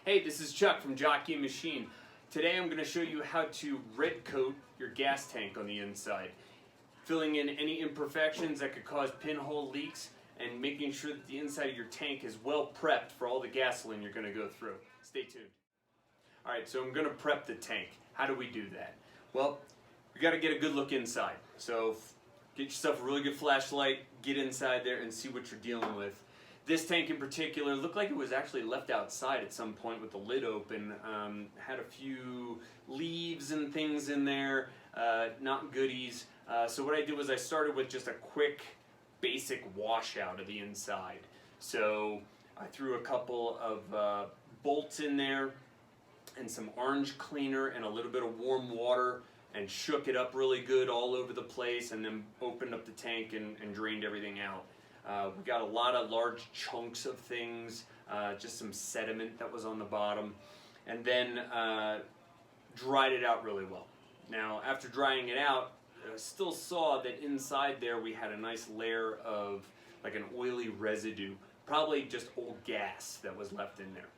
Hey, this is Chuck from Jockey and Machine. Today I'm going to show you how to red coat your gas tank on the inside, filling in any imperfections that could cause pinhole leaks and making sure that the inside of your tank is well prepped for all the gasoline you're going to go through. Stay tuned. Alright, so I'm going to prep the tank. How do we do that? Well, we got to get a good look inside. So get yourself a really good flashlight, get inside there and see what you're dealing with. This tank in particular looked like it was actually left outside at some point with the lid open. Had a few leaves and things in there, not goodies. So what I did was I started with just a quick basic washout of the inside. So I threw a couple of bolts in there and some orange cleaner and a little bit of warm water and shook it up really good all over the place, and then opened up the tank and drained everything out. We got a lot of large chunks of things, just some sediment that was on the bottom, and then dried it out really well. Now, after drying it out, I still saw that inside there we had a nice layer of like an oily residue, probably just old gas that was left in there.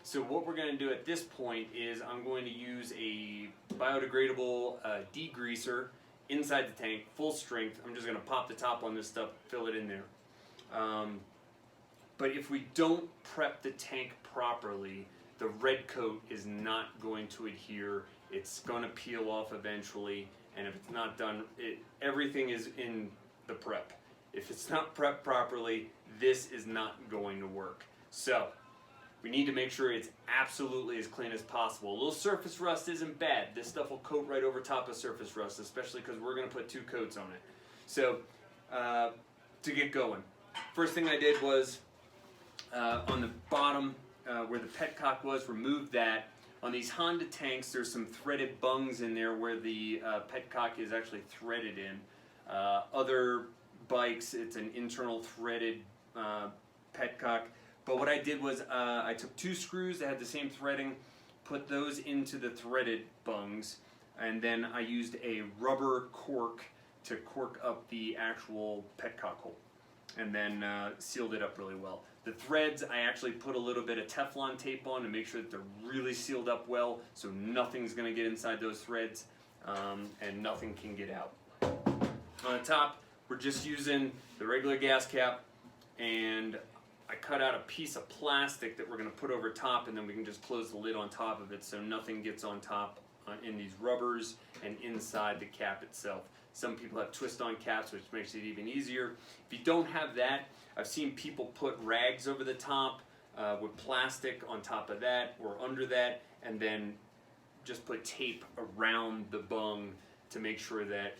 So what we're going to do at this point is I'm going to use a biodegradable degreaser inside the tank, full strength. I'm just going to pop the top on this stuff, fill it in there. But if we don't prep the tank properly, the red coat is not going to adhere. It's going to peel off eventually, and if it's not done, everything is in the prep. If it's not prepped properly, this is not going to work. So we need to make sure it's absolutely as clean as possible. A little surface rust isn't bad. This stuff will coat right over top of surface rust, especially because we're going to put 2 coats on it. So to get going, first thing I did was on the bottom where the petcock was, remove that. On these Honda tanks, there's some threaded bungs in there where the petcock is actually threaded in. Other bikes, it's an internal threaded petcock. But what I did was I took 2 screws that had the same threading, put those into the threaded bungs, and then I used a rubber cork to cork up the actual petcock hole, and then sealed it up really well. The threads, I actually put a little bit of Teflon tape on to make sure that they're really sealed up well, so nothing's going to get inside those threads, and nothing can get out. On the top, we're just using the regular gas cap, and I cut out a piece of plastic that we're going to put over top, and then we can just close the lid on top of it so nothing gets on top in these rubbers and inside the cap itself. Some people have twist-on caps, which makes it even easier. If you don't have that, I've seen people put rags over the top with plastic on top of that or under that, and then just put tape around the bung to make sure that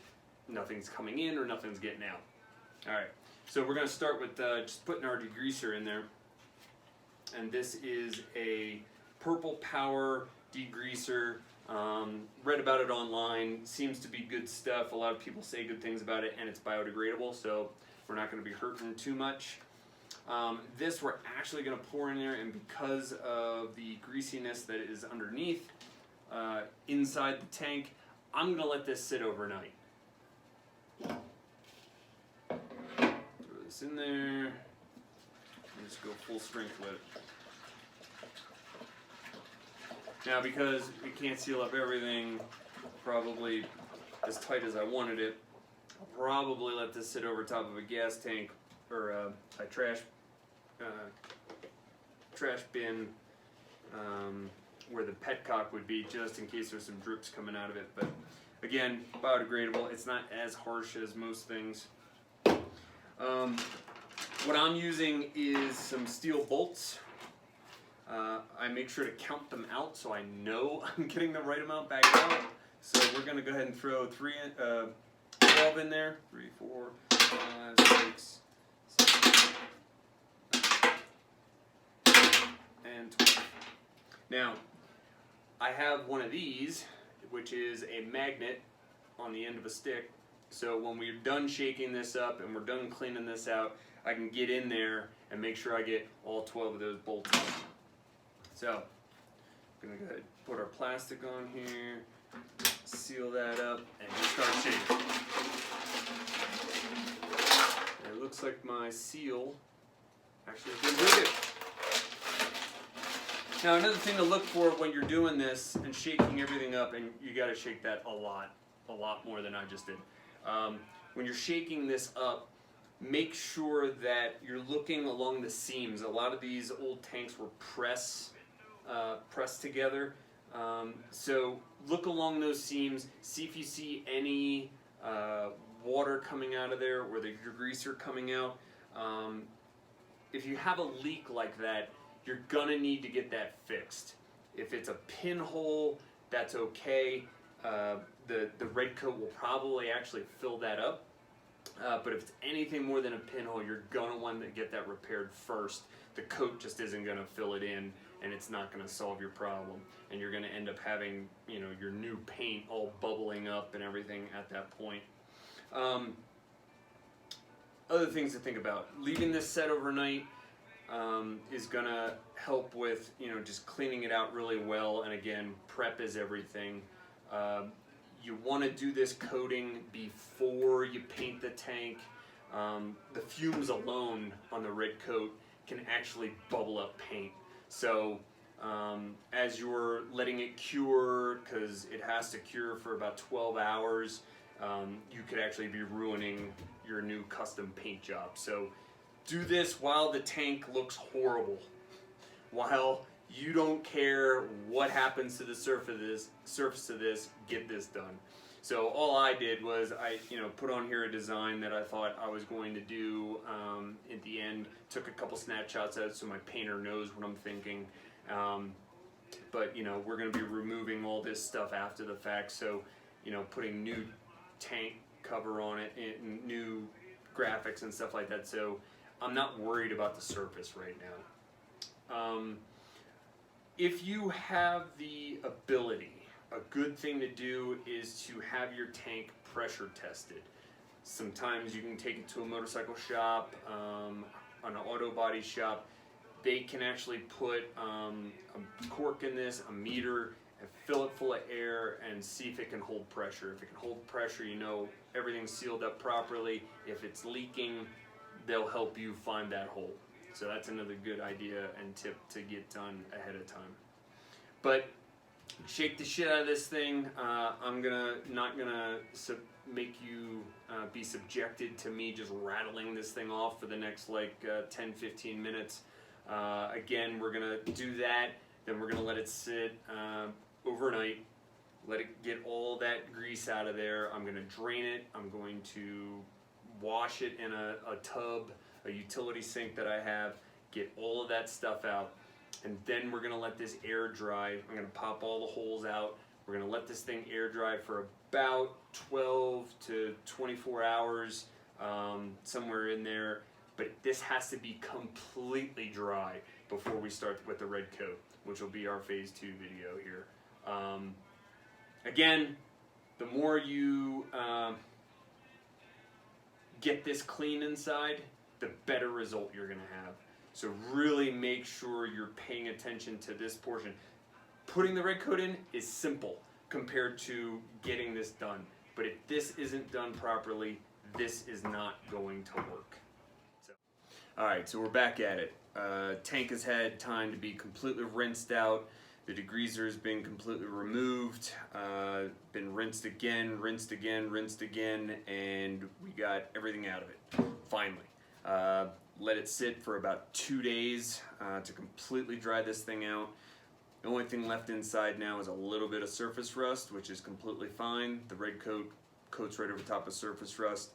nothing's coming in or nothing's getting out. All right, so we're going to start with just putting our degreaser in there. And this is a Purple Power degreaser. Read about it online, seems to be good stuff. A lot of people say good things about it, and it's biodegradable, so we're not going to be hurting too much. This we're actually going to pour in there, and because of the greasiness that is underneath inside the tank, I'm going to let this sit overnight. Throw this in there and just go full strength with it. Now, because we can't seal up everything probably as tight as I wanted it, I'll probably let this sit over top of a gas tank or a trash bin where the petcock would be, just in case there's some drips coming out of it. But again, biodegradable. It's not as harsh as most things. What I'm using is some steel bolts. I make sure to count them out so I know I'm getting the right amount back out. So we're going to go ahead and throw 12 in there. 3, 4, 5, 6, 7, and 12. Now, I have one of these, which is a magnet on the end of a stick. So when we're done shaking this up and we're done cleaning this out, I can get in there and make sure I get all 12 of those bolts out. So, I'm going to go ahead and put our plastic on here, seal that up, and just start shaking. And it looks like my seal actually has been pretty good. Now another thing to look for when you're doing this and shaking everything up, and you got to shake that a lot more than I just did. When you're shaking this up, make sure that you're looking along the seams. A lot of these old tanks were pressed together. So look along those seams, see if you see any water coming out of there or the degreaser coming out. If you have a leak like that, you're gonna need to get that fixed. If it's a pinhole, that's okay. The Red Kote will probably actually fill that up. But if it's anything more than a pinhole, you're gonna want to get that repaired first. The coat just isn't gonna fill it in, and it's not gonna solve your problem. And you're gonna end up having, you know, your new paint all bubbling up and everything at that point. Other things to think about: leaving this set overnight is gonna help with, you know, just cleaning it out really well. And again, prep is everything. You want to do this coating before you paint the tank. The fumes alone on the Red Kote can actually bubble up paint. So as you're letting it cure, because it has to cure for about 12 hours, you could actually be ruining your new custom paint job. So do this while the tank looks horrible, while you don't care what happens to the surface of this, get this done. So all I did was I put on here a design that I thought I was going to do. At the end, took a couple snapshots out so my painter knows what I'm thinking. But we're going to be removing all this stuff after the fact. So putting new tank cover on it and new graphics and stuff like that. So I'm not worried about the surface right now. If you have the ability, a good thing to do is to have your tank pressure tested. Sometimes you can take it to a motorcycle shop, an auto body shop. They can actually put a cork in this, a meter, and fill it full of air and see if it can hold pressure. If it can hold pressure, everything's sealed up properly. If it's leaking, they'll help you find that hole. So that's another good idea and tip to get done ahead of time. But shake the shit out of this thing. I'm not gonna make you be subjected to me just rattling this thing off for the next 10-15 minutes. Again, we're gonna do that. Then we're gonna let it sit overnight. Let it get all that grease out of there. I'm gonna drain it. I'm going to wash it in a tub, a utility sink that I have, get all of that stuff out, and then we're gonna let this air dry. I'm gonna pop all the holes out. We're gonna let this thing air dry for about 12 to 24 hours, somewhere in there, but this has to be completely dry before we start with the Red Kote, which will be our phase 2 video here. Again, the more you get this clean inside, the better result you're gonna have. So really make sure you're paying attention to this portion. Putting the Red Kote in is simple compared to getting this done. But if this isn't done properly, this is not going to work. Alright, so we're back at it. Tank has had time to be completely rinsed out. The degreaser has been completely removed, been rinsed again, and we got everything out of it, finally. Let it sit for about 2 days to completely dry this thing out. The only thing left inside now is a little bit of surface rust, which is completely fine. The Red Kote coats right over top of surface rust.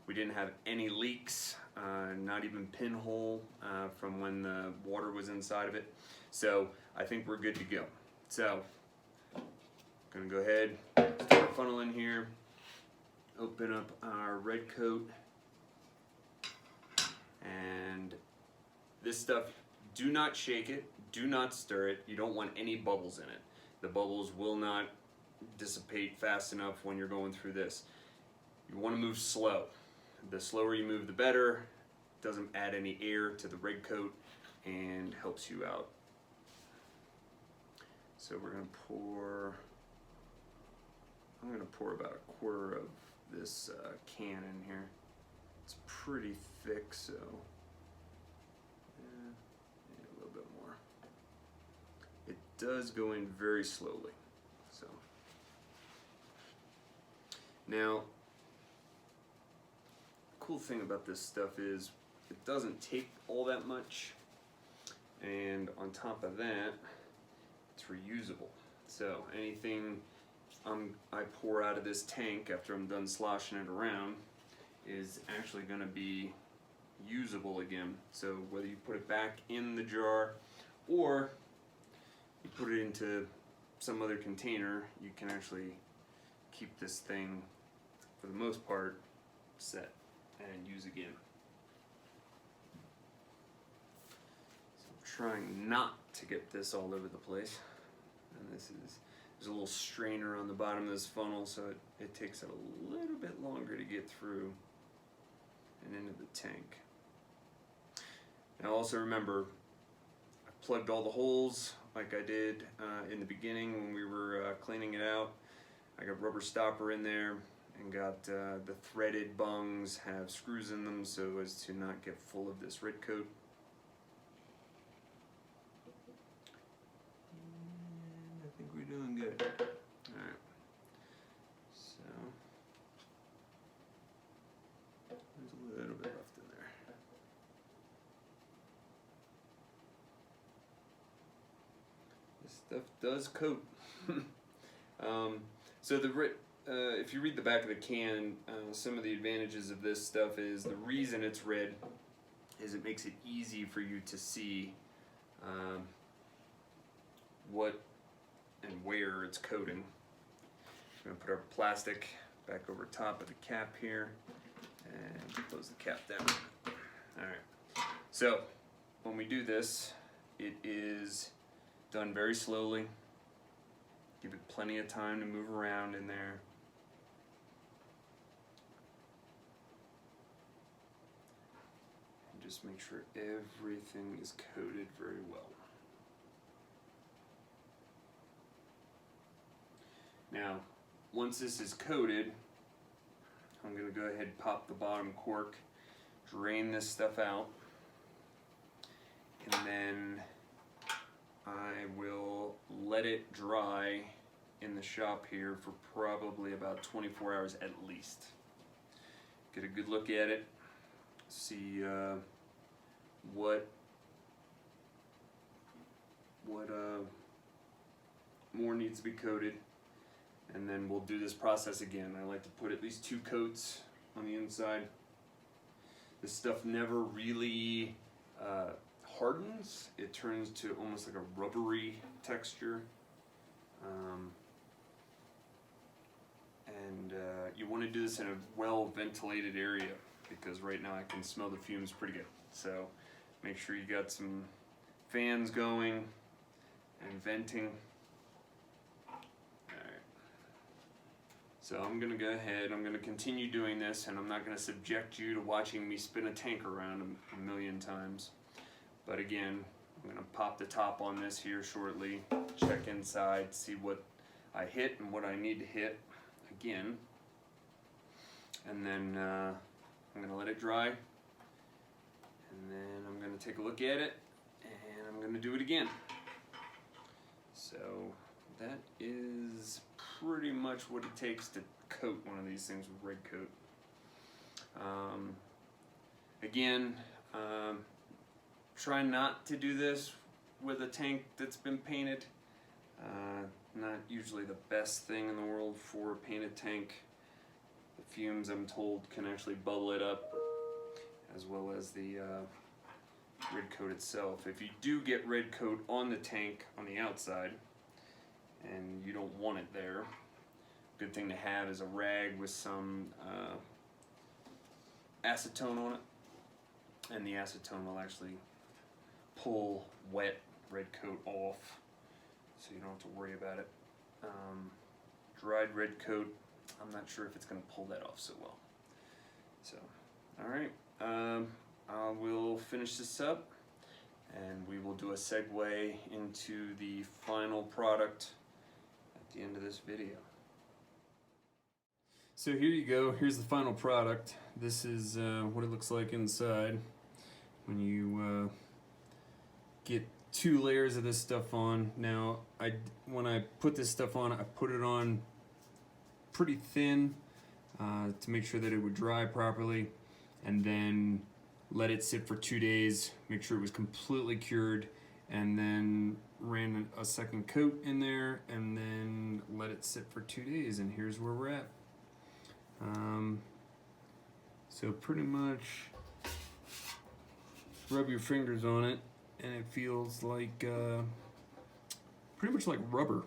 We didn't have any leaks, not even pinhole from when the water was inside of it. So I think we're good to go. So, gonna go ahead, stick our funnel in here, open up our Red Kote, and this stuff, do not shake it, do not stir it. You don't want any bubbles in it. The bubbles will not dissipate fast enough when you're going through this. You want to move slow. The slower you move, the better. Doesn't add any air to the Red Kote and helps you out. So we're going to pour, I'm going to pour about 1/4 of this can in here. It's pretty thick, so yeah, a little bit more. does go in very slowly. So now, the cool thing about this stuff is it doesn't take all that much, and on top of that, it's reusable. So anything I pour out of this tank after I'm done sloshing it around is actually going to be usable again. So whether you put it back in the jar or you put it into some other container, you can actually keep this thing, for the most part, set and use again. So I'm trying not to get this all over the place. And there's a little strainer on the bottom of this funnel, so it takes it a little bit longer to get through and into the tank. Now also remember, I plugged all the holes like I did in the beginning when we were cleaning it out. I got rubber stopper in there and got the threaded bungs have screws in them so as to not get full of this Red Kote. And I think we're doing good. Alright, so there's a little bit left in there. This stuff does coat. So if you read the back of the can, some of the advantages of this stuff is the reason it's red is it makes it easy for you to see what and where it's coating. We're going to put our plastic back over top of the cap here and close the cap down. Alright, so when we do this, it is done very slowly. Give it plenty of time to move around in there. And just make sure everything is coated very well. Now, once this is coated, I'm going to go ahead and pop the bottom cork, drain this stuff out, and then I will let it dry in the shop here for probably about 24 hours at least. Get a good look at it, see what more needs to be coated, and then we'll do this process again. I like to put at least 2 coats on the inside. This stuff never really hardens. It turns to almost like a rubbery texture. And you want to do this in a well ventilated area because right now I can smell the fumes pretty good. So make sure you got some fans going and venting. Alright. So I'm going to go ahead, I'm going to continue doing this, and I'm not going to subject you to watching me spin a tank around a million times. But again, I'm going to pop the top on this here shortly, check inside, see what I hit and what I need to hit again. And then I'm going to let it dry. And then I'm going to take a look at it, and I'm going to do it again. So that is pretty much what it takes to coat one of these things with Red Kote. Again, try not to do this with a tank that's been painted. Not usually the best thing in the world for a painted tank. The fumes, I'm told, can actually bubble it up, as well as the Red Kote itself. If you do get Red Kote on the tank on the outside, and you don't want it there, good thing to have is a rag with some acetone on it, and the acetone will actually pull wet Red Kote off, so you don't have to worry about it. Dried Red Kote, I'm not sure if it's going to pull that off so well. So, alright, I will finish this up, and we will do a segue into the final product at the end of this video. So here you go, here's the final product. This is what it looks like inside when you get 2 layers of this stuff on. Now, when I put this stuff on, I put it on pretty thin to make sure that it would dry properly, and then let it sit for 2 days, make sure it was completely cured, and then ran a second coat in there, and then let it sit for 2 days, and here's where we're at. So pretty much rub your fingers on it, and it feels like pretty much like rubber.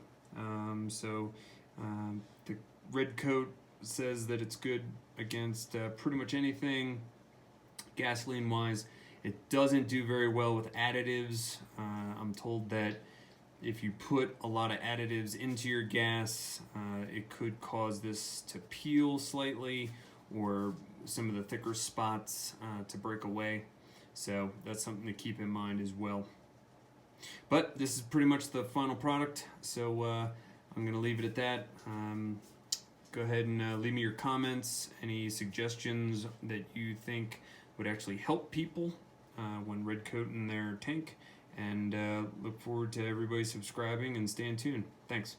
The Red Kote says that it's good against pretty much anything gasoline wise. It doesn't do very well with additives. I'm told that if you put a lot of additives into your gas, it could cause this to peel slightly, or some of the thicker spots to break away. So that's something to keep in mind as well. But this is pretty much the final product, so I'm going to leave it at that. Go ahead and leave me your comments, any suggestions that you think would actually help people when red coating their tank, and look forward to everybody subscribing and staying tuned. Thanks.